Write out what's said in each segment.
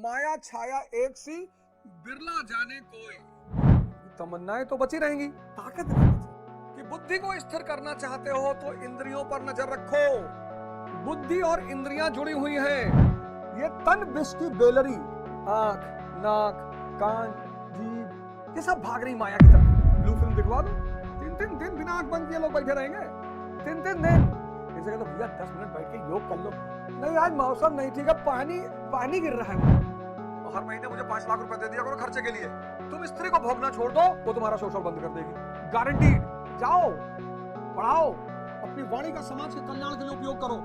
माया छाया एक सी, बिरला जाने कोई। तमन्नाएं तो बची रहेंगी, ताकत नहीं बची। कि बुद्धि को स्थिर करना चाहते हो तो इंद्रियों पर नजर रखो। बुद्धि और इंद्रियां जुड़ी हुई हैं। ये तन विष की बेलरी, आंख, नाक, कान, जीभ, ये सब भाग रही माया की तरफ। ब्लू फिल्म दिखवा दो, 3-3 दिन बिना आंख बंद किए लोग बैठे रहेंगे। 3-3 दिन इस जगह तो भैया 10 मिनट बैठ के योग कर लो। नहीं आज मौसम नहीं ठीक है, पानी गिर रहा है। तो हर महीने मुझे 5 लाख रुपए दे दिया करो खर्चे के लिए। तुम स्त्री को भोगना छोड़ दो, वो तुम्हारा शोषण बंद कर देगी, गारंटीड। जाओ पढ़ाओ, अपनी वाणी का समाज के कल्याण के लिए उपयोग करो।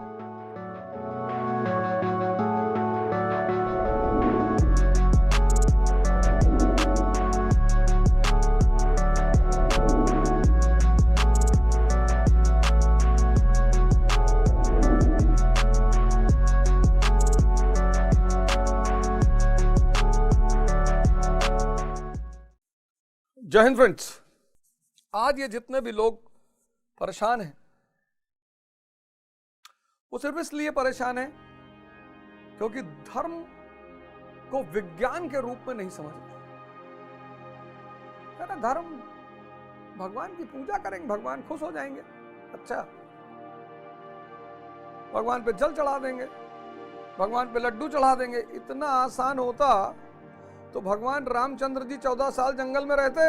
जय हिंद फ्रेंड्स। आज ये जितने भी लोग परेशान हैं वो सिर्फ इसलिए परेशान हैं क्योंकि धर्म को विज्ञान के रूप में नहीं समझ रहे। धर्म, भगवान की पूजा करेंगे, भगवान खुश हो जाएंगे। अच्छा, भगवान पे जल चढ़ा देंगे, भगवान पे लड्डू चढ़ा देंगे। इतना आसान होता तो भगवान रामचंद्र जी 14 साल जंगल में रहते।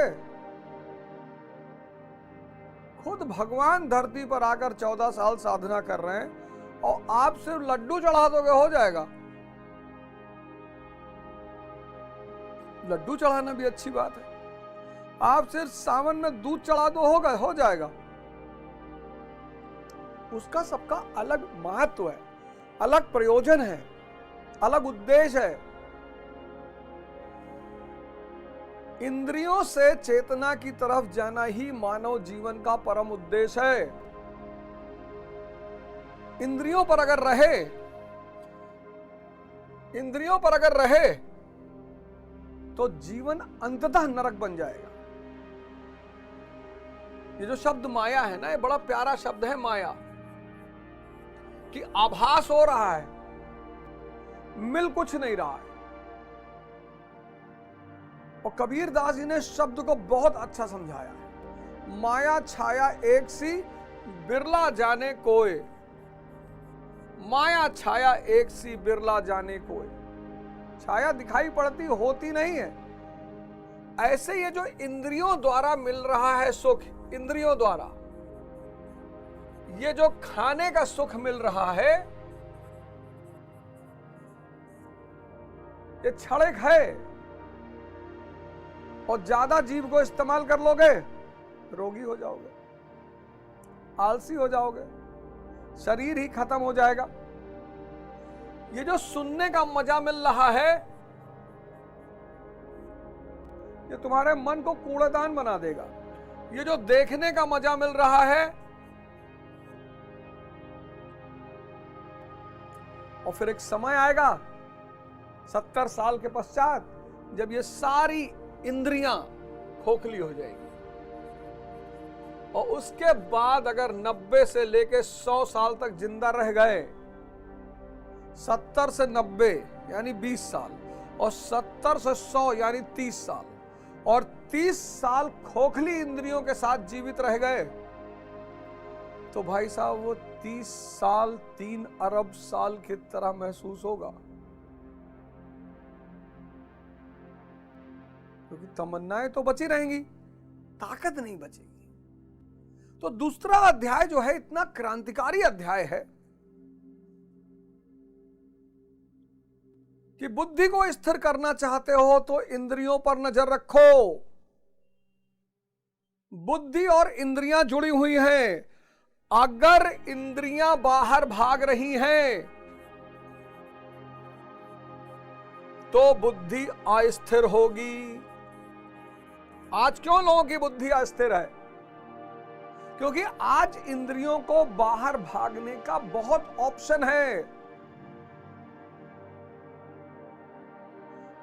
खुद भगवान धरती पर आकर 14 साल साधना कर रहे हैं और आप सिर्फ लड्डू चढ़ा दोगे हो जाएगा। लड्डू चढ़ाना भी अच्छी बात है, आप सिर्फ सावन में दूध चढ़ा दो होगा, हो जाएगा। उसका सबका अलग महत्व है, अलग प्रयोजन है, अलग उद्देश्य है। इंद्रियों से चेतना की तरफ जाना ही मानव जीवन का परम उद्देश्य है। इंद्रियों पर अगर रहे तो जीवन अंततः नरक बन जाएगा। ये जो शब्द माया है ना, ये बड़ा प्यारा शब्द है। माया कि आभास हो रहा है, मिल कुछ नहीं रहा है। और कबीर दास जी ने शब्द को बहुत अच्छा समझाया है। माया छाया एक सी, बिरला जाने कोय। माया छाया एक सी, बिरला जाने कोय। छाया दिखाई पड़ती, होती नहीं है। ऐसे ये जो इंद्रियों द्वारा मिल रहा है सुख, इंद्रियों द्वारा ये जो खाने का सुख मिल रहा है, ये क्षणिक है। और ज्यादा जीभ को इस्तेमाल कर लोगे, रोगी हो जाओगे, आलसी हो जाओगे, शरीर ही खत्म हो जाएगा। ये जो सुनने का मजा मिल रहा है, ये तुम्हारे मन को कूड़ेदान बना देगा। ये जो देखने का मजा मिल रहा है, और फिर एक समय आएगा 70 साल के पश्चात जब ये सारी इंद्रियां खोखली हो जाएगी। और उसके बाद अगर 90 से लेके 100 साल तक जिंदा रह गए, 70 से 90 यानी 20 साल, और 70 से 100 यानी 30 साल, और 30 साल खोखली इंद्रियों के साथ जीवित रह गए, तो भाई साहब वो 30 साल 3 अरब साल की तरह महसूस होगा। क्योंकि तमन्नाएं तो बची रहेंगी, ताकत नहीं बचेगी। तो दूसरा अध्याय जो है इतना क्रांतिकारी अध्याय है कि बुद्धि को स्थिर करना चाहते हो तो इंद्रियों पर नजर रखो। बुद्धि और इंद्रियां जुड़ी हुई हैं। अगर इंद्रियां बाहर भाग रही हैं तो बुद्धि अस्थिर होगी। आज क्यों लोगों की बुद्धि अस्थिर है? क्योंकि आज इंद्रियों को बाहर भागने का बहुत ऑप्शन है।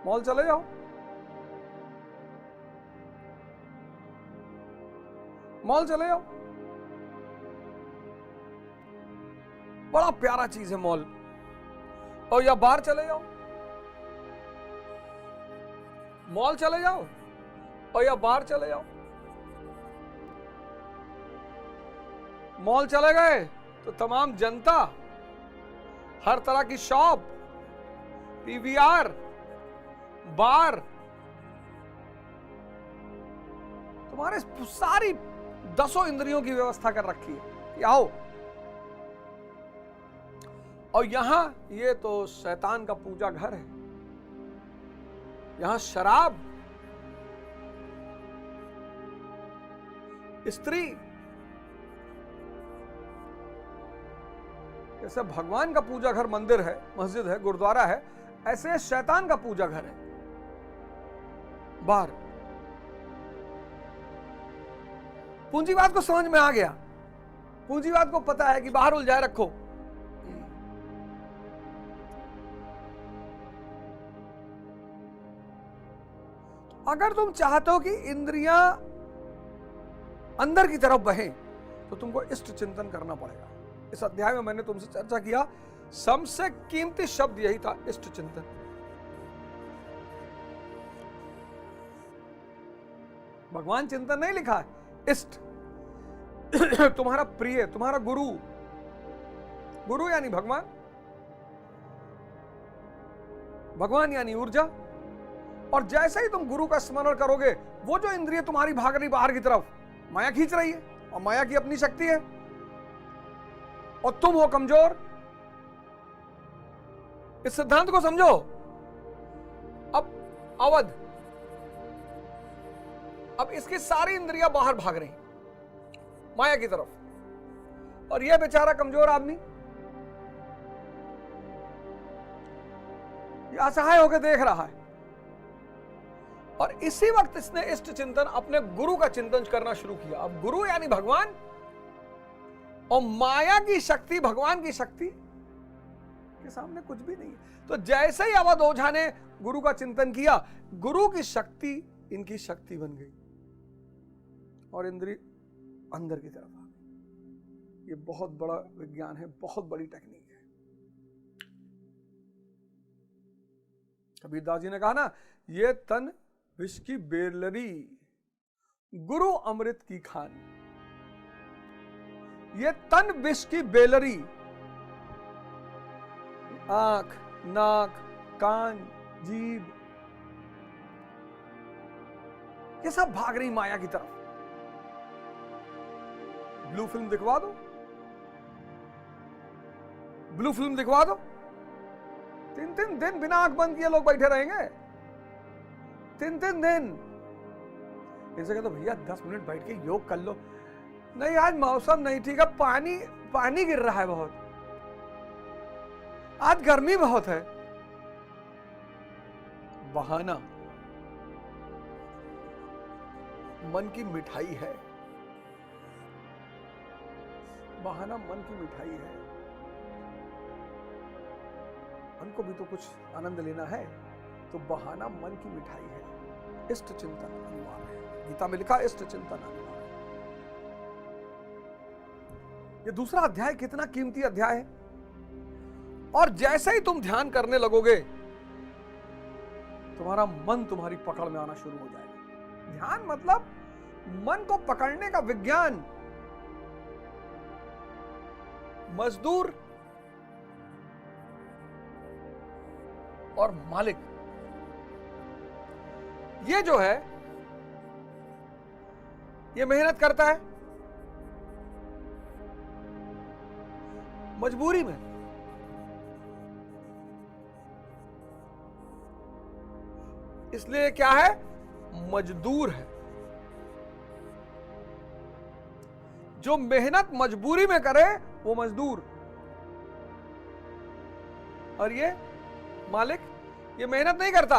मॉल चले जाओ, मॉल चले जाओ, बड़ा प्यारा चीज है मॉल। और या बाहर चले जाओ, मॉल चले जाओ और या बाहर चले जाओ। मॉल चले गए तो तमाम जनता, हर तरह की शॉप, पीवीआर, बार, तुम्हारे सारी 10 इंद्रियों की व्यवस्था कर रखी है कि आओ। और यहां ये तो शैतान का पूजा घर है। यहां शराब, स्त्री, जैसे भगवान का पूजा घर मंदिर है, मस्जिद है, गुरुद्वारा है, ऐसे शैतान का पूजा घर है बाहर। पूंजीवाद को समझ में आ गया। पूंजीवाद को पता है कि बाहर उलझाए रखो। अगर तुम चाहते हो कि इंद्रियां अंदर की तरफ बहें तो तुमको इष्ट चिंतन करना पड़ेगा। इस अध्याय में मैंने तुमसे चर्चा किया, सबसे कीमती शब्द यही था, इष्ट चिंतन। भगवान चिंतन नहीं लिखा है, इष्ट। तुम्हारा प्रिय, तुम्हारा गुरु, गुरु यानी भगवान, भगवान यानी ऊर्जा। और जैसे ही तुम गुरु का स्मरण करोगे, वो जो इंद्रिय तुम्हारी भाग रही बाहर की तरफ, माया खींच रही है, और माया की अपनी शक्ति है, और तुम हो कमजोर। इस सिद्धांत को समझो। अब अवध, अब इसकी सारी इंद्रियां बाहर भाग रही माया की तरफ, और यह बेचारा कमजोर आदमी ये असहाय होकर देख रहा है। और इसी वक्त इसने इष्ट चिंतन, अपने गुरु का चिंतन करना शुरू किया। अब गुरु यानी भगवान, और माया की शक्ति भगवान की शक्ति के सामने कुछ भी नहीं है। तो जैसे ही अवध ओझा ने गुरु का चिंतन किया, गुरु की शक्ति इनकी शक्ति बन गई और इंद्रिय अंदर की तरफ आ गई। ये बहुत बड़ा विज्ञान है, बहुत बड़ी टेक्निक है। कबीरदास जी ने कहा ना, ये तन विष की बेलरी, गुरु अमृत की खान। ये तन विष की बेलरी, आंख, नाक, कान, जीभ, ये सब भाग रही माया की तरफ। ब्लू फिल्म दिखवा दो, ब्लू फिल्म दिखवा दो, 3-3 दिन बिना आंख बंद किए लोग बैठे रहेंगे। 3-3 दिन। इनसे कहते भैया 10 मिनट बैठ के योग कर लो। नहीं, आज मौसम नहीं ठीक है, पानी गिर रहा है बहुत, आज गर्मी बहुत है। बहाना मन की मिठाई है, बहाना मन की मिठाई है। मन को भी तो कुछ आनंद लेना है, तो बहाना मन की मिठाई है। इष्ट चिंतन अनिवार्य है। गीता में लिखा इष्ट चिंतन अनिवार्य। ये दूसरा अध्याय कितना कीमती अध्याय है। और जैसे ही तुम ध्यान करने लगोगे, तुम्हारा मन तुम्हारी पकड़ में आना शुरू हो जाएगा। ध्यान मतलब मन को पकड़ने का विज्ञान। मजदूर और मालिक, ये जो है ये मेहनत करता है मजबूरी में, इसलिए क्या है, मजदूर है। जो मेहनत मजबूरी में करे वो मजदूर, और ये मालिक, ये मेहनत नहीं करता,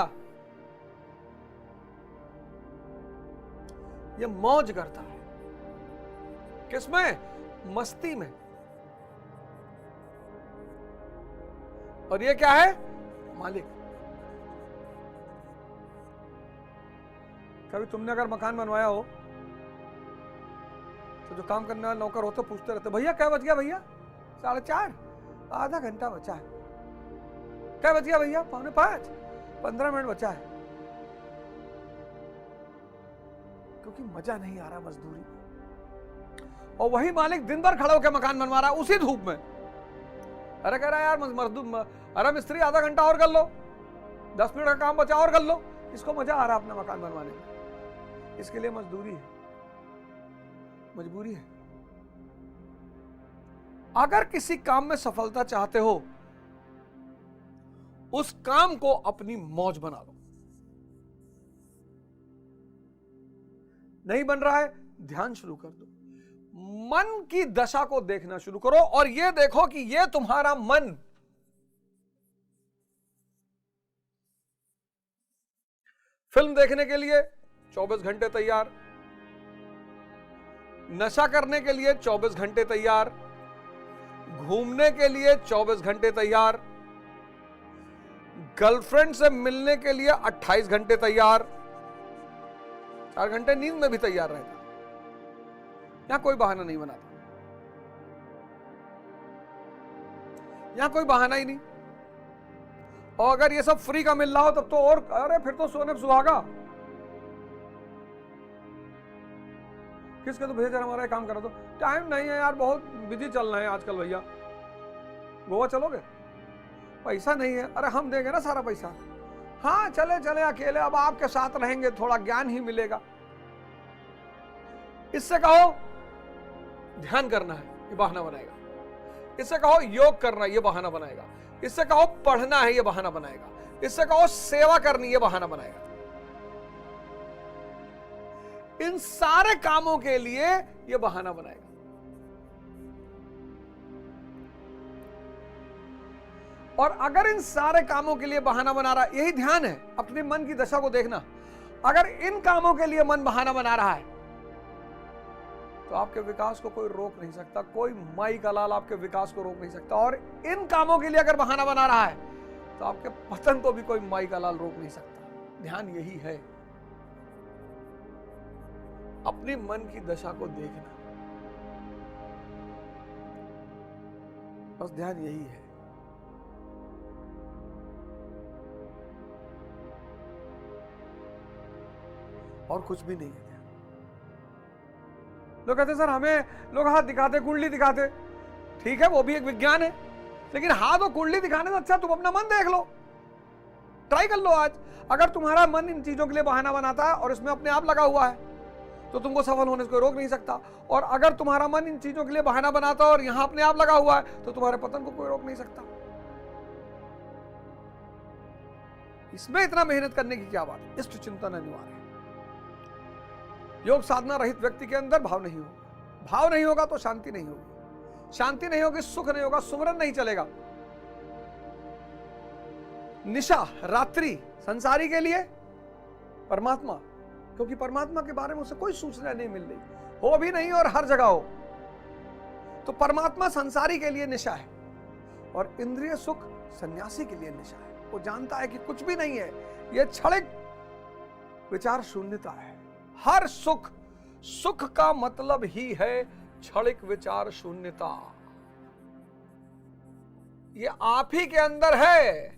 ये मौज करता है। किसमें? मस्ती में। और ये क्या है? मालिक। कभी तुमने अगर मकान बनवाया हो तो जो काम करने वाले नौकर होते पूछते रहते, भैया क्या बच गया भैया? 4:30, आधा घंटा बचा है। क्या बच गया भैया? 4:45, 15 मिनट बचा है। क्योंकि मजा नहीं आ रहा मजदूरी में। और वही मालिक दिन भर खड़ा होकर मकान बनवा रहा है उसी धूप में। अरे कह रहा है यार मजदूर, अरे मिस्त्री आधा घंटा और कर लो, 10 मिनट का काम बचा और कर लो। इसको मजा आ रहा है अपना मकान बनवाने में, इसके लिए मजदूरी है, मजबूरी है। अगर किसी काम में सफलता चाहते हो, उस काम को अपनी मौज बना लो। नहीं बन रहा है, ध्यान शुरू कर दो, मन की दशा को देखना शुरू करो और यह देखो कि यह तुम्हारा मन फिल्म देखने के लिए 24 घंटे तैयार, नशा करने के लिए 24 घंटे तैयार, घूमने के लिए 24 घंटे तैयार, गर्लफ्रेंड से मिलने के लिए 28 घंटे तैयार, 4 घंटे नींद में भी तैयार रहता। यहां कोई बहाना नहीं बनाता, यहां कोई बहाना ही नहीं। और अगर ये सब फ्री का मिल रहा हो तब तो और, अरे फिर तो सोने पे सुहागा। किसके तो भेज हमारा काम करा दो, टाइम नहीं है यार, बहुत बिजी चल रहे हैं आजकल भैया। गोवा चलोगे? पैसा नहीं है, अरे हम देंगे ना सारा पैसा। हाँ चले चले अकेले, अब आपके साथ रहेंगे, थोड़ा ज्ञान ही मिलेगा। इससे कहो ध्यान करना है, ये बहाना बनाएगा। इससे कहो योग करना, ये बहाना बनाएगा। इससे कहो पढ़ना है, ये बहाना बनाएगा। इससे कहो सेवा करनी, ये बहाना बनाएगा। इन सारे कामों के लिए ये बहाना बनाएगा। और अगर इन सारे कामों के लिए बहाना बना रहा है, यही ध्यान है, अपने मन की दशा को देखना। अगर इन कामों के लिए मन बहाना बना रहा है तो आपके विकास को कोई रोक नहीं सकता, कोई माई का लाल आपके विकास को रोक नहीं सकता। और इन कामों के लिए अगर बहाना बना रहा है तो आपके पतन को भी कोई माई का लाल रोक नहीं सकता। ध्यान यही है, अपने मन की दशा को देखना, बस ध्यान यही है। और कुछ भी नहीं है। लोग कहते सर हमें, लोग हाथ दिखाते, कुंडली दिखाते, ठीक है वो भी एक विज्ञान है, लेकिन हाथ और कुंडली दिखाने से अच्छा तुम अपना मन देख लो, ट्राई कर लो आज। अगर तुम्हारा मन इन चीजों के लिए बहाना बनाता है और इसमें अपने आप लगा हुआ है तो तुमको सफल होने से कोई रोक नहीं सकता। और अगर तुम्हारा मन इन चीजों के लिए बहाना बनाता है और यहां अपने आप लगा हुआ है तो तुम्हारे पतन को कोई रोक नहीं सकता। इसमें इतना मेहनत करने की क्या बात है? इष्ट चिंतन अनिवार्य है। योग साधना रहित व्यक्ति के अंदर भाव नहीं होगा, भाव नहीं होगा तो शांति नहीं होगी, शांति नहीं होगी सुख नहीं होगा, सुमरन नहीं चलेगा। निशा रात्रि संसारी के लिए, परमात्मा, क्योंकि परमात्मा के बारे में उसे कोई सूचना नहीं मिल रही, हो भी नहीं और हर जगह हो, तो परमात्मा संसारी के लिए निशा है। और इंद्रिय सुख सन्यासी के लिए निशा है। वो जानता है कि कुछ भी नहीं है, यह क्षणिक विचार शून्यता है। हर सुख, सुख का मतलब ही है क्षणिक विचार शून्यता। ये आप ही के अंदर है।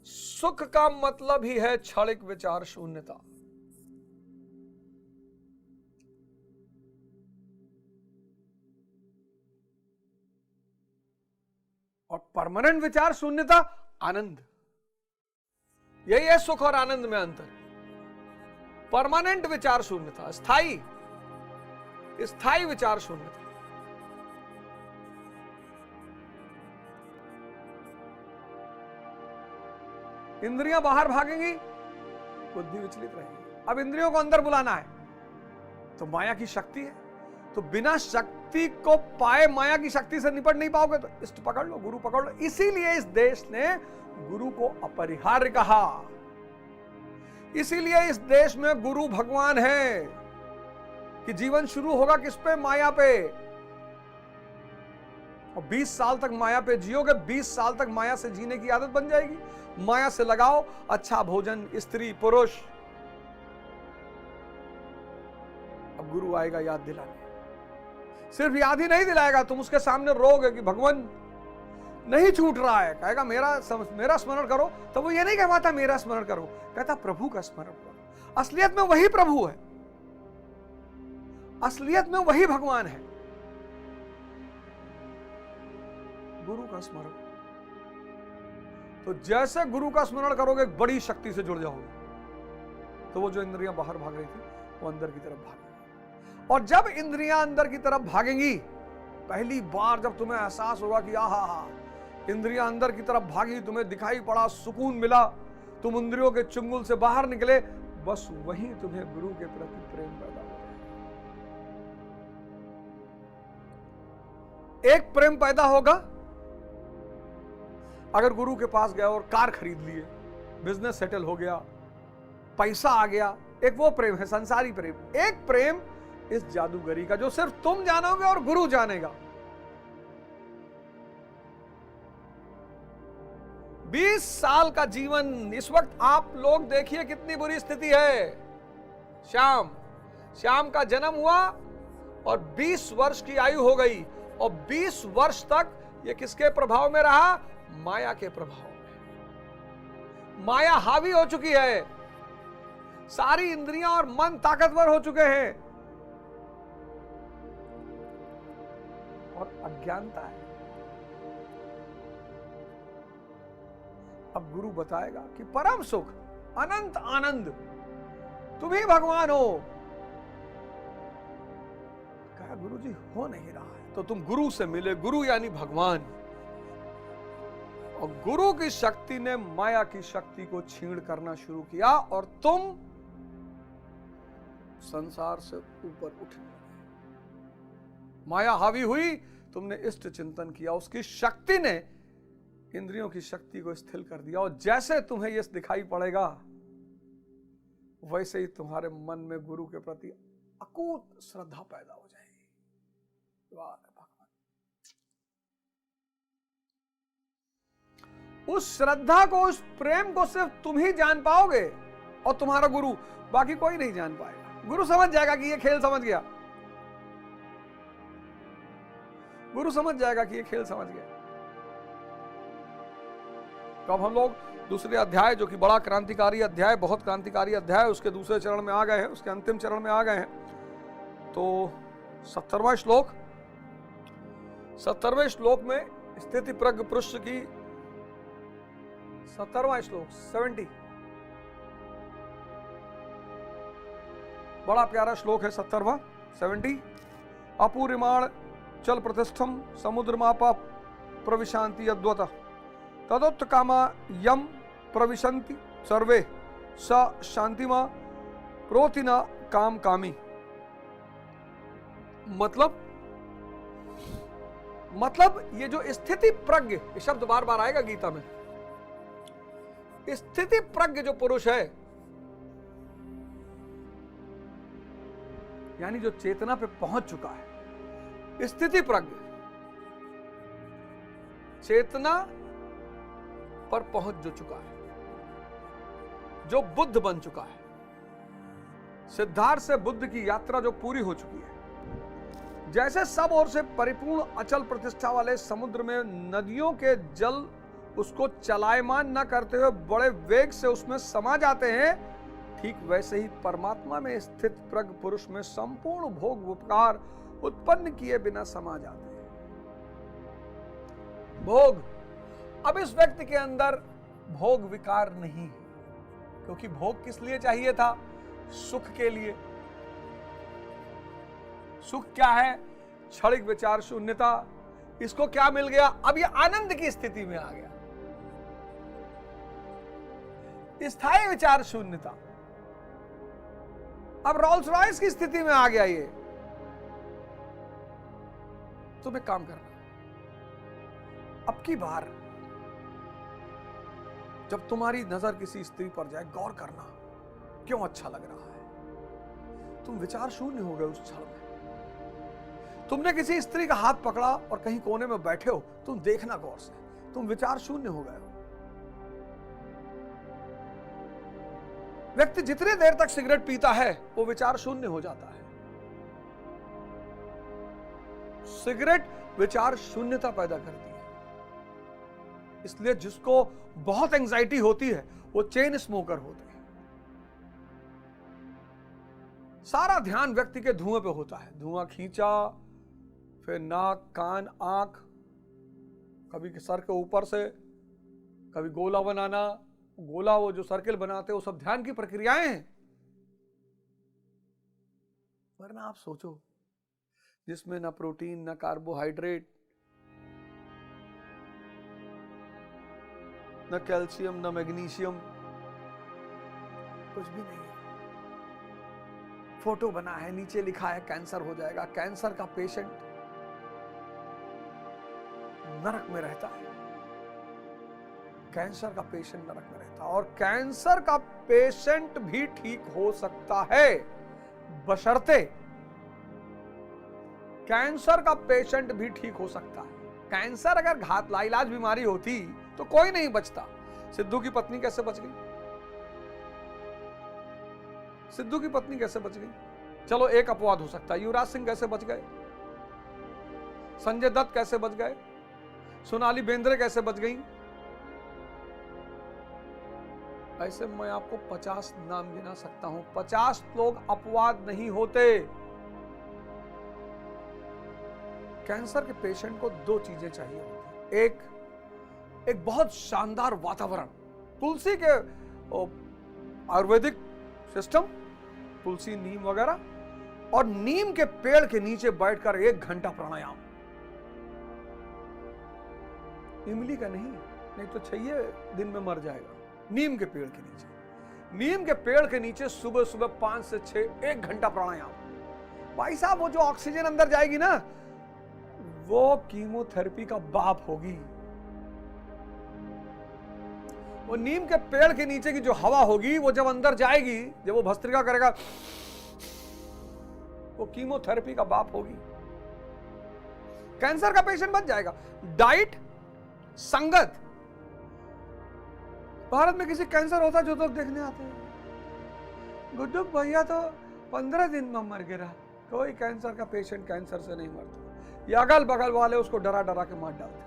सुख का मतलब ही है क्षणिक विचार शून्यता। और परमानेंट विचार शून्यता आनंद। यही है सुख और आनंद में अंतर। परमानेंट विचार शून्यता, स्थायी, स्थायी विचार शून्यता। इंद्रियां बाहर भागेंगी, बुद्धि विचलित रहेगी। अब इंद्रियों को अंदर बुलाना है तो माया की शक्ति है, तो बिना शक्ति को पाए माया की शक्ति से निपट नहीं पाओगे, तो इष्ट पकड़ लो, गुरु पकड़ लो। इसीलिए इस देश ने गुरु को अपरिहार्य कहा। इसीलिए इस देश में गुरु भगवान है कि जीवन शुरू होगा किस पे? माया पे। और 20 साल तक माया पे जियोगे, 20 साल तक माया से जीने की आदत बन जाएगी। माया से लगाओ, अच्छा भोजन, स्त्री, पुरुष। अब गुरु आएगा याद दिलाने। सिर्फ याद ही नहीं दिलाएगा, तुम उसके सामने रोगे कि भगवान नहीं छूट रहा है, कहेगा मेरा स्मरण करो, तो वो ये नहीं कहता मेरा स्मरण करो, कहता प्रभु का स्मरण करो। असलियत में वही प्रभु है, असलियत में वही भगवान है। गुरु का स्मरण, तो जैसे गुरु का स्मरण करोगे बड़ी शक्ति से जुड़ जाओगे, तो वो जो इंद्रियां बाहर भाग रही थी वो अंदर की तरफ भागेंगी। और जब इंद्रियां अंदर की तरफ भागेंगी, पहली बार जब तुम्हें एहसास होगा कि आहा, इंद्रियां अंदर की तरफ भागी, तुम्हें दिखाई पड़ा, सुकून मिला, तुम इंद्रियों के चुंगल से बाहर निकले, बस वहीं तुम्हें गुरु के प्रति प्रेम पैदा हो। एक प्रेम पैदा होगा अगर गुरु के पास गया और कार खरीद लिए, बिजनेस सेटल हो गया, पैसा आ गया, एक वो प्रेम है, संसारी प्रेम। एक प्रेम इस जादूगरी का जो सिर्फ तुम जानोगे और गुरु जानेगा। 20 साल का जीवन, इस वक्त आप लोग देखिए कितनी बुरी स्थिति है। श्याम का जन्म हुआ और 20 वर्ष की आयु हो गई, और 20 वर्ष तक ये किसके प्रभाव में रहा? माया के प्रभाव में। माया हावी हो चुकी है, सारी इंद्रियां और मन ताकतवर हो चुके हैं, और अज्ञानता है। अब गुरु बताएगा कि परम सुख, अनंत आनंद, तुम ही भगवान हो। कहा गुरु जी हो नहीं रहा है, तो तुम गुरु से मिले, गुरु यानी भगवान। और गुरु की शक्ति ने माया की शक्ति को छीण करना शुरू किया, और तुम संसार से ऊपर उठ गए। माया हावी हुई, तुमने इष्ट चिंतन किया, उसकी शक्ति ने इंद्रियों की शक्ति को स्थिर कर दिया, और जैसे तुम्हें यह दिखाई पड़ेगा, वैसे ही तुम्हारे मन में गुरु के प्रति अकूत श्रद्धा पैदा हो जाएगी। वाह भगवान, उस श्रद्धा को, उस प्रेम को सिर्फ तुम ही जान पाओगे, और तुम्हारा गुरु, बाकी कोई नहीं जान पाएगा। गुरु समझ जाएगा कि ये खेल समझ गया, गुरु समझ जाएगा कि ये खेल समझ गया। तो अब हम लोग दूसरे अध्याय, जो कि बड़ा क्रांतिकारी अध्याय, बहुत क्रांतिकारी अध्याय, उसके दूसरे चरण में आ गए हैं, उसके अंतिम चरण में आ गए हैं। तो 70वां श्लोक, 70वें श्लोक में स्थिति प्रज्ञ पुरुष की, 70वां श्लोक 70, बड़ा प्यारा श्लोक है 70वां 70। अपूर्यमाण चल प्रतिष्ठम समुद्रमापा प्रविशांति अद्वत तदोत्त कामा यम प्रविशंति सर्वे स शांतिमा प्रोतिना काम कामी। मतलब ये जो स्थिति प्रज्ञ, ये शब्द बार बार आएगा गीता में। स्थिति प्रज्ञ जो पुरुष है, यानी जो चेतना पे पहुंच चुका है, स्थिति प्रज्ञ, चेतना पर पहुंच जो चुका है, जो बुद्ध बन चुका है, सिद्धार्थ से बुद्ध की यात्रा जो पूरी हो चुकी है। जैसे सब ओर से परिपूर्ण अचल प्रतिष्ठा वाले समुद्र में नदियों के जल उसको चलायमान न करते हुए बड़े वेग से उसमें समा जाते हैं, ठीक वैसे ही परमात्मा में स्थित प्रज्ञ पुरुष में संपूर्ण भोग उपकार उत्पन्न किए बिना समा जाते हैं। भोग, अब इस व्यक्ति के अंदर भोग विकार नहीं है, क्योंकि भोग किस लिए चाहिए था? सुख के लिए। सुख क्या है? क्षणिक विचार शून्यता। इसको क्या मिल गया? अब ये आनंद की स्थिति में आ गया, स्थायी विचार शून्यता। अब रोल्स रॉयस की स्थिति में आ गया ये। तुम्हें काम करना, अब की बार जब तुम्हारी नजर किसी स्त्री पर जाए, गौर करना क्यों अच्छा लग रहा है। तुम विचार शून्य हो गए उस क्षण में। तुमने किसी स्त्री का हाथ पकड़ा और कहीं कोने में बैठे हो, तुम देखना गौर से, तुम विचार शून्य हो गए हो। व्यक्ति जितनी देर तक सिगरेट पीता है वो विचार शून्य हो जाता है। सिगरेट विचार शून्यता पैदा करती है। इसलिए जिसको बहुत एंजाइटी होती है वो चेन स्मोकर होते हैं। सारा ध्यान व्यक्ति के धुएं पे होता है। धुआं खींचा, फिर नाक, कान, आंख, कभी सर के ऊपर से, कभी गोला बनाना, गोला वो जो सर्किल बनाते हैं वो सब ध्यान की प्रक्रियाएं हैं। वरना आप सोचो, जिसमें ना प्रोटीन, ना कार्बोहाइड्रेट, ना कैल्शियम, ना मैग्नीशियम, कुछ भी नहीं है। फोटो बना है, नीचे लिखा है कैंसर हो जाएगा। कैंसर का पेशेंट नरक में रहता है। कैंसर का पेशेंट नरक में रहता है। और कैंसर का पेशेंट भी ठीक हो सकता है, बशर्ते कैंसर का पेशेंट भी ठीक हो सकता है। कैंसर अगर घात लाइलाज बीमारी होती तो कोई नहीं बचता। सिद्धू की पत्नी कैसे बच गई? सिद्धू की पत्नी कैसे बच गई? चलो एक अपवाद हो सकता है। युवराज सिंह कैसे बच गए? संजय दत्त कैसे बच गए? सोनाली बेंद्रे कैसे बच गई? ऐसे मैं आपको 50 नाम गिना सकता हूं। 50 लोग अपवाद नहीं होते। कैंसर के पेशेंट को दो चीजें चाहिए होती है। एक बहुत शानदार वातावरण, तुलसी के आयुर्वेदिक सिस्टम, तुलसी, नीम वगैरह, और नीम के पेड़ के नीचे बैठकर 1 घंटा प्राणायाम। इमली का नहीं तो चाहिए दिन में मर जाएगा। नीम के पेड़ के नीचे, नीम के पेड़ के नीचे सुबह सुबह 5 से 6 1 घंटा प्राणायाम। भाई साहब, वो जो ऑक्सीजन अंदर जाएगी ना, वो कीमोथेरेपी का बाप होगी। वो नीम के पेड़ के नीचे की जो हवा होगी, वो जब अंदर जाएगी, जब वो भस्त्रिका करेगा, वो कीमोथेरेपी का बाप होगी। कैंसर का पेशेंट बच जाएगा। डाइट, संगत। भारत में किसी कैंसर होता जो लोग देखने आते हैं, गुड्डू भैया तो 15 दिन में मर गया। कोई कैंसर का पेशेंट कैंसर से नहीं मरता। ये अगल बगल वाले उसको डरा डरा के मार डालते।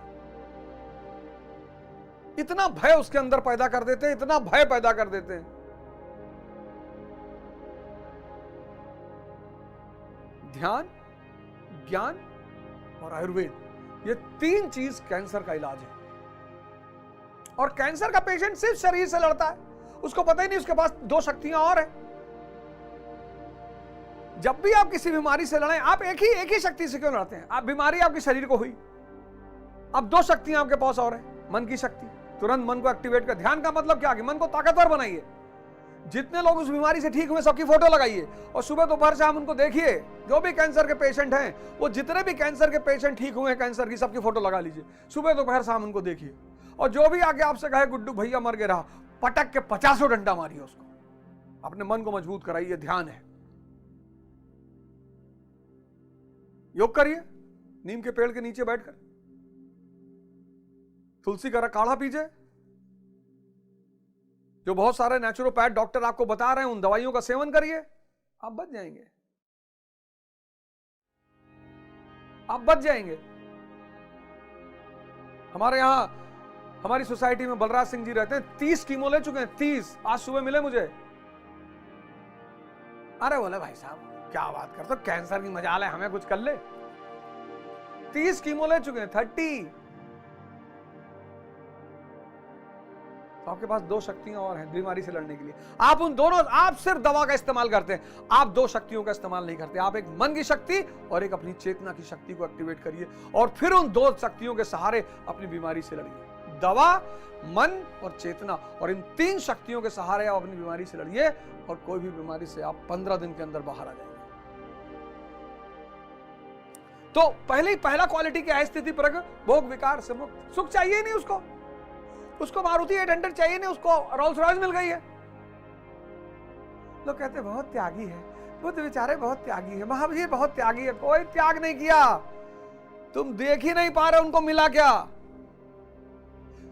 इतना भय उसके अंदर पैदा कर देते हैं, इतना भय पैदा कर देते हैं। ध्यान, ज्ञान और आयुर्वेद, ये 3 चीज कैंसर का इलाज है। और कैंसर का पेशेंट सिर्फ शरीर से लड़ता है, उसको पता ही नहीं उसके पास 2 शक्तियां और हैं। जब भी आप किसी बीमारी से लड़ें, आप एक ही शक्ति से क्यों लड़ते हैं? आप बीमारी आपके शरीर को हुई, अब 2 शक्तियां आपके पास और है। मन की शक्ति, तुरंत मन को एक्टिवेट कर। ध्यान का मतलब क्या कि मन को ताकतवर बनाइए। जितने लोग उस बीमारी से ठीक हुए सबकी फोटो लगाइए और सुबह दोपहर शाम उनको देखिए। जो भी कैंसर के पेशेंट हैं, वो जितने भी कैंसर के पेशेंट ठीक हुए हैं कैंसर की, सबकी फोटो लगा लीजिए। सुबह दोपहर शाम उनको देखिए। और जो भी आके आपसे कहे गुड्डू भैया मर गया, रहा, पटक के 50 डंडा मारिए उसको। अपने मन को मजबूत कराइए। ध्यान है, योग करिए, नीम के पेड़ के नीचे बैठकर तुलसी का काढ़ा पीजिए। जो बहुत सारे नेचुरोपैथ डॉक्टर आपको बता रहे हैं, उन दवाइयों का सेवन करिए, आप बच जाएंगे। आप बच जाएंगे। हमारे यहां, हमारी सोसाइटी में बलराज सिंह जी रहते हैं, 30 कीमो ले चुके हैं। 30 आज सुबह मिले मुझे। अरे बोले भाई साहब क्या बात करते हो, कैंसर की मजाल है, हमें कुछ कर ले। 30 कीमो ले चुके हैं। 30। तो आपके पास 2 शक्तियां और हैं बीमारी से लड़ने के लिए। आप उन दोनों, आप सिर्फ दवा का इस्तेमाल करते हैं, आप 2 शक्तियों का इस्तेमाल नहीं करते। आप एक मन की शक्ति और एक अपनी चेतना की शक्ति को एक्टिवेट करिए और फिर उन 2 शक्तियों के सहारे अपनी बीमारी से लड़िए। दवा, मन और चेतना, और इन 3 शक्तियों के सहारे आप अपनी बीमारी से लड़िए और कोई भी बीमारी से आप 15 दिन के अंदर बाहर आ जाएंगे। तो पहला क्वालिटी क्या है? स्थिति परक, भोग विकार से मुक्त। सुख चाहिए नहीं उसको, उसको मारुति 800 चाहिए नहीं, उसको रोल्स रॉयस मिल गई है। लोग कहते हैं बहुत त्यागी है, बुद्ध बेचारे बहुत त्यागी है, महावीर बहुत त्यागी है। कोई त्याग नहीं किया, तुम देख ही नहीं पा रहे उनको मिला क्या।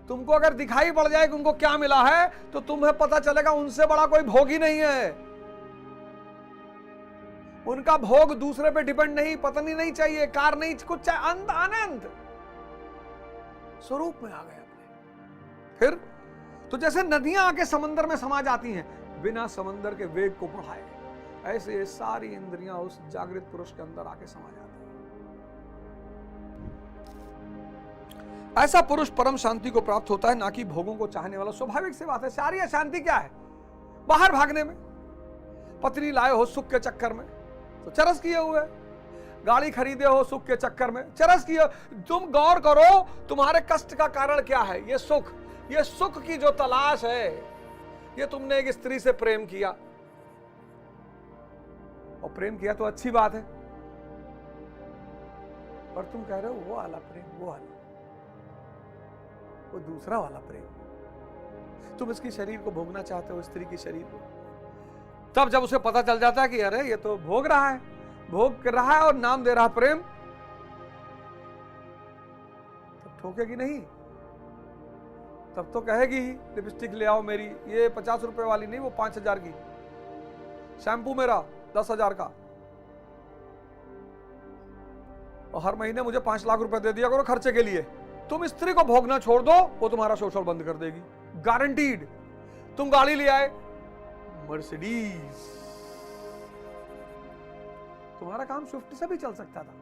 तुमको अगर दिखाई पड़ जाए कि उनको क्या मिला है, तो तुम्हें पता चलेगा उनसे बड़ा कोई भोगी नहीं है। उनका भोग दूसरे पे डिपेंड नहीं, पत्नी नहीं चाहिए, कार नहीं, कुछ चाहिए, आनंद स्वरूप में आ गए अपने। फिर तो जैसे नदियां आके समंदर में समा जाती हैं, बिना समंदर के वेग को बढ़ाए, ऐसे ये सारी इंद्रियां उस जागृत पुरुष के अंदर आके समा जाती हैं। ऐसा पुरुष परम शांति को प्राप्त होता है, ना कि भोगों को चाहने वाला। स्वाभाविक सी बात है, सारी अशांति क्या है? बाहर भागने में। पत्नी लाए हो सुख के चक्कर में तो चरस किए हुए, गाड़ी खरीदे हो सुख के चक्कर में चरस किए। तुम गौर करो तुम्हारे कष्ट का कारण क्या है? ये सुख, ये सुख की जो तलाश है। ये तुमने एक स्त्री से प्रेम किया, और प्रेम किया तो अच्छी बात है, पर तुम कह रहे हो वो वाला प्रेम, वो वाला, वो दूसरा वाला प्रेम। तुम इसकी शरीर को भोगना चाहते हो, स्त्री की शरीर को। तब जब उसे पता चल जाता है कि अरे ये तो भोग रहा है, भोग कर रहा है और नाम दे रहा प्रेम, तब ठोकेगी नहीं? तब तो कहेगी ही लिपस्टिक ले आओ मेरी, ये 50 रुपए वाली नहीं, वो 5000 की। शैम्पू मेरा 10,000 का, और हर महीने मुझे 5 लाख रुपए दे दिया करो खर्चे के लिए। तुम स्त्री को भोगना छोड़ दो, वो तुम्हारा शोषण बंद कर देगी, गारंटीड। तुम गाड़ी ले आए मर्सिडीज, तुम्हारा काम स्विफ्ट से भी चल सकता था,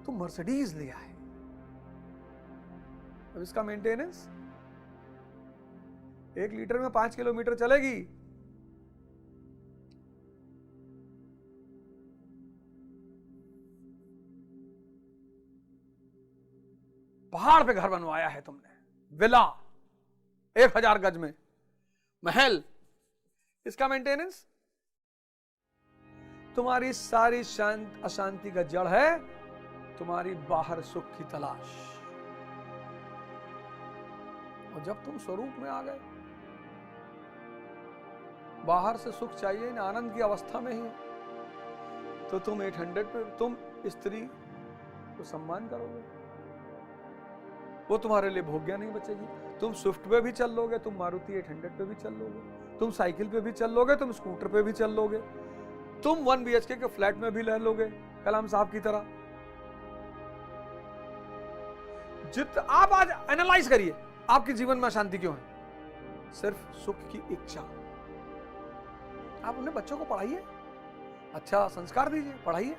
तुम मर्सिडीज ले आए। अब इसका मेंटेनेंस 1 लीटर में 5 किलोमीटर चलेगी। पहाड़ पे घर बनवाया है तुमने, विला 1000 गज में, महल, इसका मेंटेनेंस? तुम्हारी सारी शांत अशांति का जड़ है तुम्हारी बाहर सुख की तलाश। और जब तुम स्वरूप में आ गए, बाहर से सुख चाहिए ना, आनंद की अवस्था में ही हो, तो तुम 800 पे तुम स्त्री को सम्मान करोगे, वो तुम्हारे लिए भोग्या नहीं बचेगी। तुम स्विफ्ट पे भी चल लोगे, तुम मारुति 800 पे भी चल लोगे, तुम साइकिल पे भी चल लोगे, तुम स्कूटर पे भी चल लोगे, तुम 1 BHK के फ्लैट में भी रह लोगे कलाम साहब की तरह। आप आज एनालाइज करिए आपके जीवन में अशांति क्यों है? सिर्फ सुख की इच्छा। आप उन्हें बच्चों को पढ़ाइए, अच्छा संस्कार दीजिए, पढ़ाइए।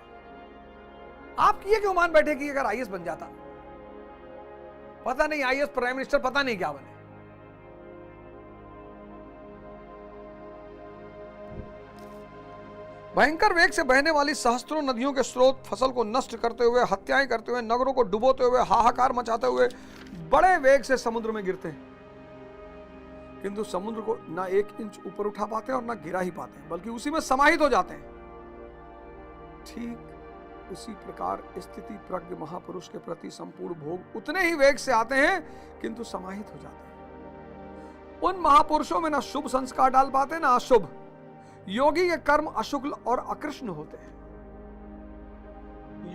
आप ये क्यों मान बैठे कि अगर IAS बन जाता, पता नहीं IAS प्राइम मिनिस्टर पता नहीं क्या बने। भयंकर वेग से बहने वाली सहस्त्रों नदियों के स्रोत फसल को नष्ट करते हुए, हत्याएं करते हुए, नगरों को डुबोते हुए, हाहाकार मचाते हुए बड़े वेग से समुद्र में गिरते हैं, किंतु समुद्र को ना 1 इंच ऊपर उठा पाते और ना गिरा ही पाते, बल्कि उसी में समाहित हो जाते हैं। ठीक उसी प्रकार स्थिति प्रज्ञ महापुरुष के प्रति संपूर्ण भोग उतने ही वेग से आते हैं, किंतु समाहित हो जाते हैं। उन महापुरुषों में ना शुभ संस्कार डाल पाते ना अशुभ। योगी के कर्म अशुक्ल और अकृष्ण होते हैं।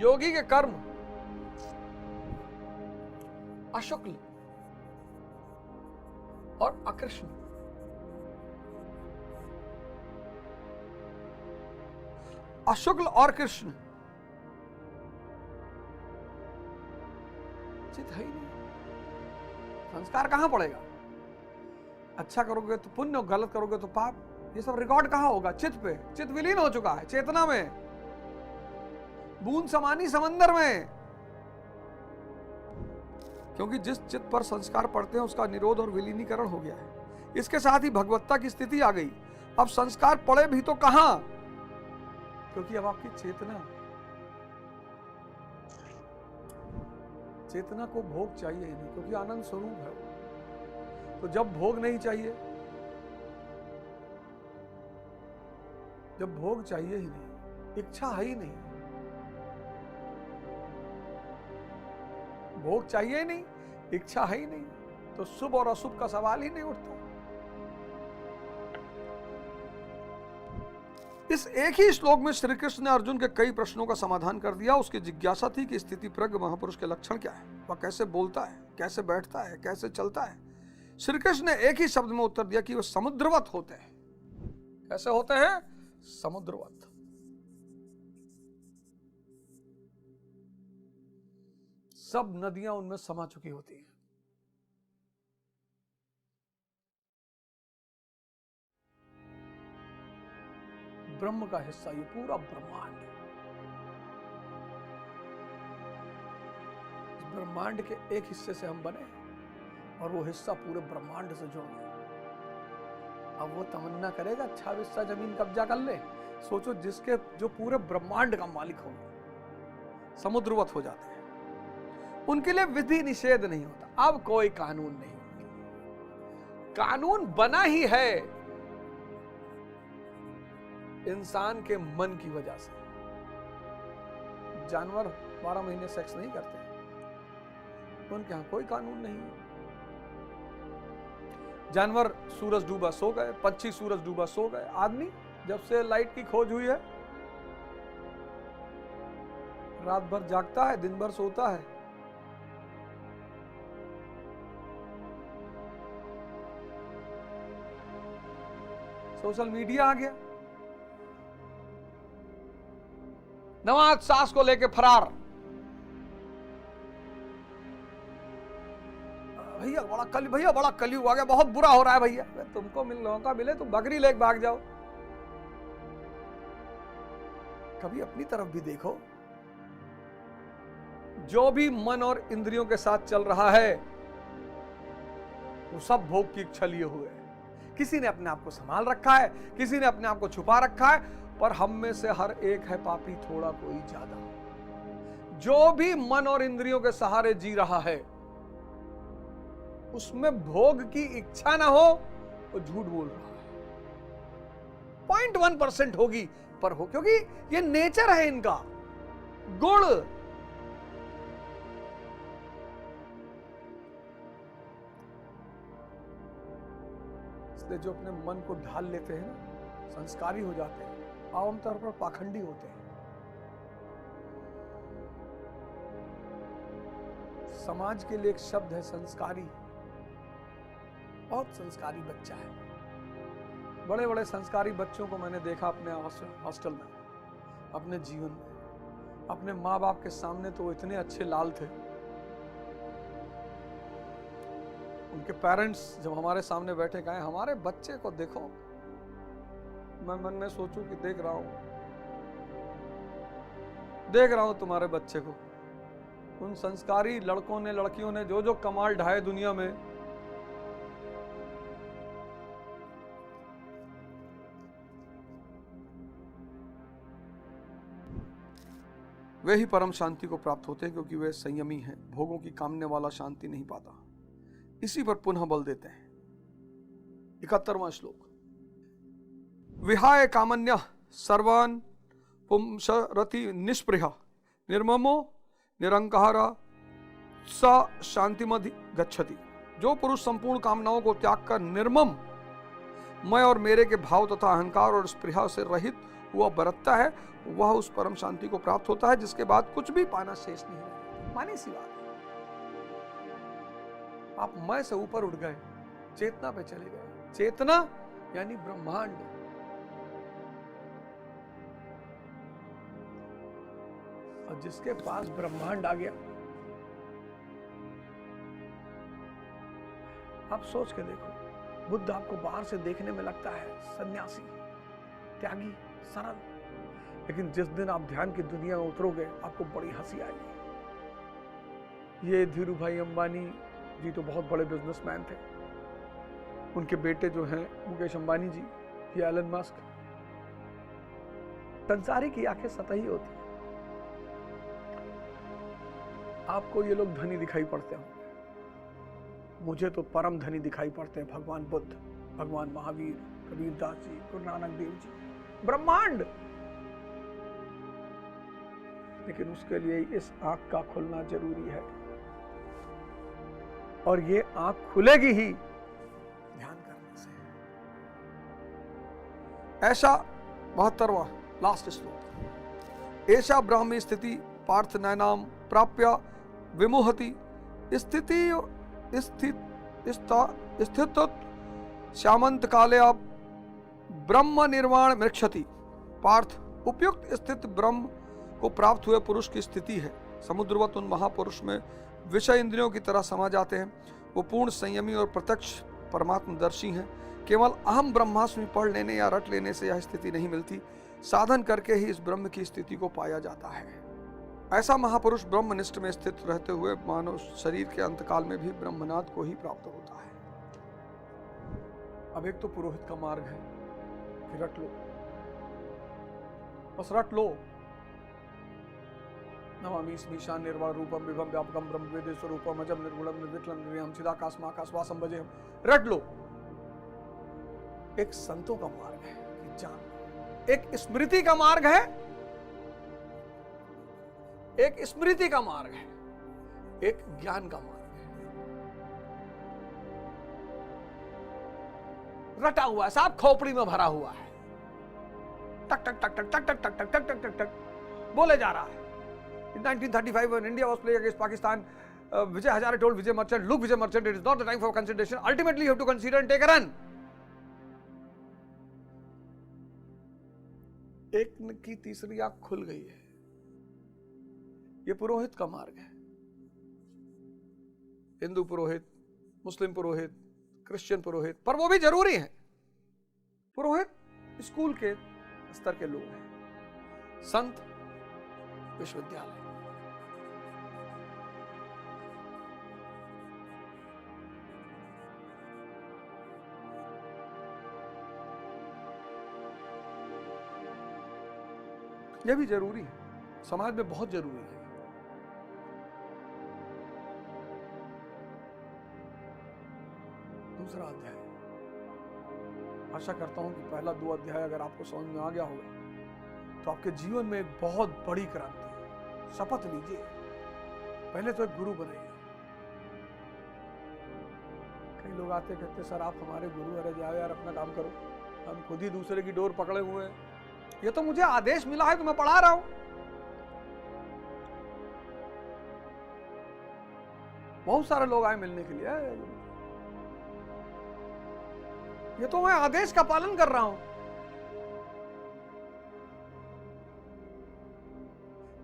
योगी के कर्म अशुक्ल और अकृष्ण। अशुक्ल और कृष्ण चित है ही नहीं। संस्कार कहां पड़ेगा? अच्छा करोगे तो पुण्य, गलत करोगे तो पाप। ये सब रिकॉर्ड कहां होगा? चित पे। चित विलीन हो चुका है चेतना में, बूंद समानी समंदर में। क्योंकि जिस चित पर संस्कार पड़ते हैं उसका निरोध और विलीनीकरण हो गया है। इसके साथ ही भगवत्ता की स्थिति आ गई। अब संस्कार पड़े भी तो कहां, क्योंकि अब आपकी चेतना को भोग चाहिए ही नहीं, क्योंकि आनंद स्वरूप है वो। तो जब भोग नहीं चाहिए, जब भोग चाहिए ही नहीं, इच्छा है ही नहीं, भोग चाहिए ही नहीं, इच्छा है ही नहीं, तो शुभ और अशुभ का सवाल ही नहीं उठता। इस एक ही श्लोक में श्री कृष्ण ने अर्जुन के कई प्रश्नों का समाधान कर दिया। उसकी जिज्ञासा थी कि स्थिति प्रज्ञ महापुरुष के लक्षण क्या है, वह कैसे बोलता है, कैसे बैठता है, कैसे चलता है। श्री कृष्ण ने एक ही शब्द में उत्तर दिया कि वह समुद्रवत होते हैं। कैसे होते हैं? समुद्रवत। सब नदियां उनमें समा चुकी होती हैं। ब्रह्म का हिस्सा, ये पूरा ब्रह्मांड, इस ब्रह्मांड के एक हिस्से से हम बने और वो हिस्सा पूरे ब्रह्मांड से जुड़ गया। अब वो तमन्ना करेगा 6 हिस्सा जमीन कब्जा कर ले। सोचो, जिसके जो पूरे ब्रह्मांड का मालिक हो, समुद्रवत हो जाते हैं, उनके लिए विधि निषेध नहीं होता। अब कोई कानून नहीं, कानून बना ही है इंसान के मन की वजह से। जानवर 12 महीने सेक्स नहीं करते, उनके यहां कोई कानून नहीं है। जानवर सूरज डूबा सो गए, पक्षी सूरज डूबा सो गए। आदमी जब से लाइट की खोज हुई है, रात भर जागता है, दिन भर सोता है। सोशल मीडिया आ गया, नवाज सास को लेके फरार। भैया बड़ा कलयुग आ गया, बहुत बुरा हो रहा है भैया। तुमको मौका मिले तुम बकरी लेके भाग जाओ। कभी अपनी तरफ भी देखो। जो भी मन और इंद्रियों के साथ चल रहा है, वो सब भोग की इच्छा लिए हुए है। किसी ने अपने आप को संभाल रखा है, किसी ने अपने आप को छुपा रखा है, पर हम में से हर एक है पापी, थोड़ा कोई ज्यादा। जो भी मन और इंद्रियों के सहारे जी रहा है, उसमें भोग की इच्छा ना हो तो झूठ बोल रहा है। 0.1% होगी, पर हो, क्योंकि ये नेचर है इनका, गुण। इसलिए जो अपने मन को ढाल लेते हैं ना, संस्कारी हो जाते हैं, आमतौर पर पाखंडी होते हैं। समाज के लिए एक शब्द है संस्कारी। बहुत संस्कारी बच्चा है। बड़े बड़े संस्कारी बच्चों को मैंने देखा अपने हॉस्टल में, अपने जीवन में। अपने माँ बाप के सामने तो वो इतने अच्छे लाल थे, उनके पेरेंट्स जब हमारे सामने बैठे कहे हमारे बच्चे को देखो, मैं मन में सोचूं कि देख रहा हूं तुम्हारे बच्चे को। उन संस्कारी लड़कों ने, लड़कियों ने जो जो कमाल ढाए दुनिया में, वे ही परम शांति को प्राप्त होते हैं, क्योंकि वे संयमी हैं। भोगों की कामने वाला शांति नहीं पाता। इसी पर पुनः बल देते हैं। 71वां श्लोक। विहाय कामन्य सर्वान् पुंसरति निष्पृह निर्ममो निरंकार स शांतिमधि गच्छति। जो पुरुष संपूर्ण कामनाओं को त्याग कर निर्मम, मैं और मेरे के भाव तथा अहंकार और स्पृहा से रहित हुआ बरतता है, वह उस परम शांति को प्राप्त होता है, जिसके बाद कुछ भी पाना शेष नहीं है। मानी सी बात, आप मैं से ऊपर उठ गए, चेतना पे चले गए। चेतना यानी ब्रह्मांड। और जिसके पास ब्रह्मांड आ गया, आप सोच के देखो, बुद्ध आपको बाहर से देखने में लगता है सन्यासी, त्यागी, सरल, लेकिन जिस दिन आप ध्यान की दुनिया में उतरोगे, आपको बड़ी हंसी आएगी। ये धीरू भाई अंबानी जी तो बहुत बड़े बिजनेसमैन थे। उनके बेटे जो हैं मुकेश अंबानी जी, ये एलन मस्क। संसारी की आंखें सतही होती है। आपको ये लोग धनी दिखाई पड़ते होंगे, मुझे तो परम धनी दिखाई पड़ते हैं भगवान बुद्ध, भगवान महावीर, कबीर दास जी, गुरु नानक देव जी, ब्रह्मांड। लेकिन उसके लिए इस आंख का खुलना जरूरी है, और ये आंख खुलेगी ही ध्यान करने से। ऐसा 72वां लास्ट श्लोक। ऐसा ब्राह्मी स्थिति पार्थ नैनाम प्राप्य विमुहति स्थित श्यामंत काले आप ब्रह्म निर्वाण मृक्षति। पार्थ, उपयुक्त स्थित ब्रह्म को प्राप्त हुए पुरुष की स्थिति है। समुद्रवत उन महापुरुष में विषय इंद्रियों की तरह समा जाते हैं। वो पूर्ण संयमी और प्रत्यक्ष परमात्मदर्शी हैं। केवल अहम ब्रह्मास्मि पढ़ लेने या रट लेने से यह स्थिति नहीं मिलती। साधन करके ही इस ब्रह्म की स्थिति को पाया जाता है। ऐसा महापुरुष ब्रह्मनिष्ठ में स्थित रहते हुए मानव शरीर के अंतकाल में भी ब्रह्मनाद को ही प्राप्त होता है। अब एक तो पुरोहित का मार्ग है कि रट लो, बस रट लो। नमामि स्मीशान निर्वाण रूपम विभम व्यापकम ब्रह्म वेदे स्वरूपम अजम निर्गुणम निर्विकलम निर्विहम चिदाकाशमाकाशवासम भजे हम, रट लो। एक संतों का मार्ग है कि जान, एक स्मृति का मार्ग है, एक स्मृति का मार्ग है, एक ज्ञान का मार्ग है। रटा हुआ है, साहब खोपड़ी में भरा हुआ है, टक टक टक टक टक टक टक टक टक टक टक बोले जा रहा है। In 1935 when India was playing against Pakistan, Vijay Hazare told Vijay Merchant, look Vijay Merchant, it is not the time for consideration, ultimately you have to consider and take a run. एक की तीसरी आंख खुल गई है। ये पुरोहित का मार्ग है। हिंदू पुरोहित, मुस्लिम पुरोहित, क्रिश्चियन पुरोहित, पर वो भी जरूरी है। पुरोहित स्कूल के स्तर के लोग हैं, संत विश्वविद्यालय। यह भी जरूरी है, समाज में बहुत जरूरी है। दूसरा अध्याय, आशा करता हूं कि पहला 2 अध्याय अगर आपको समझ में आ गया होगा तो आपके जीवन में एक बहुत बड़ी क्रांति है। शपथ लीजिए, पहले तो एक गुरु बनाइए। कई लोग आते कहते सर आप हमारे गुरु, अरे जाओ यार अपना काम करो, हम खुद ही दूसरे की डोर पकड़े हुए हैं। ये तो मुझे आदेश मिला है तो मैं पढ़ा रहा हूं। बहुत सारे लोग आए मिलने के लिए, ये तो मैं आदेश का पालन कर रहा हूं।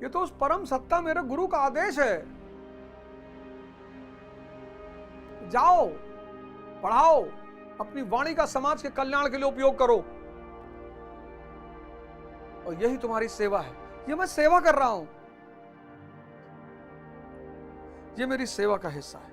ये तो उस परम सत्ता मेरे गुरु का आदेश है, जाओ पढ़ाओ, अपनी वाणी का समाज के कल्याण के लिए उपयोग करो, और यही तुम्हारी सेवा है। ये मैं सेवा कर रहा हूं, ये मेरी सेवा का हिस्सा है।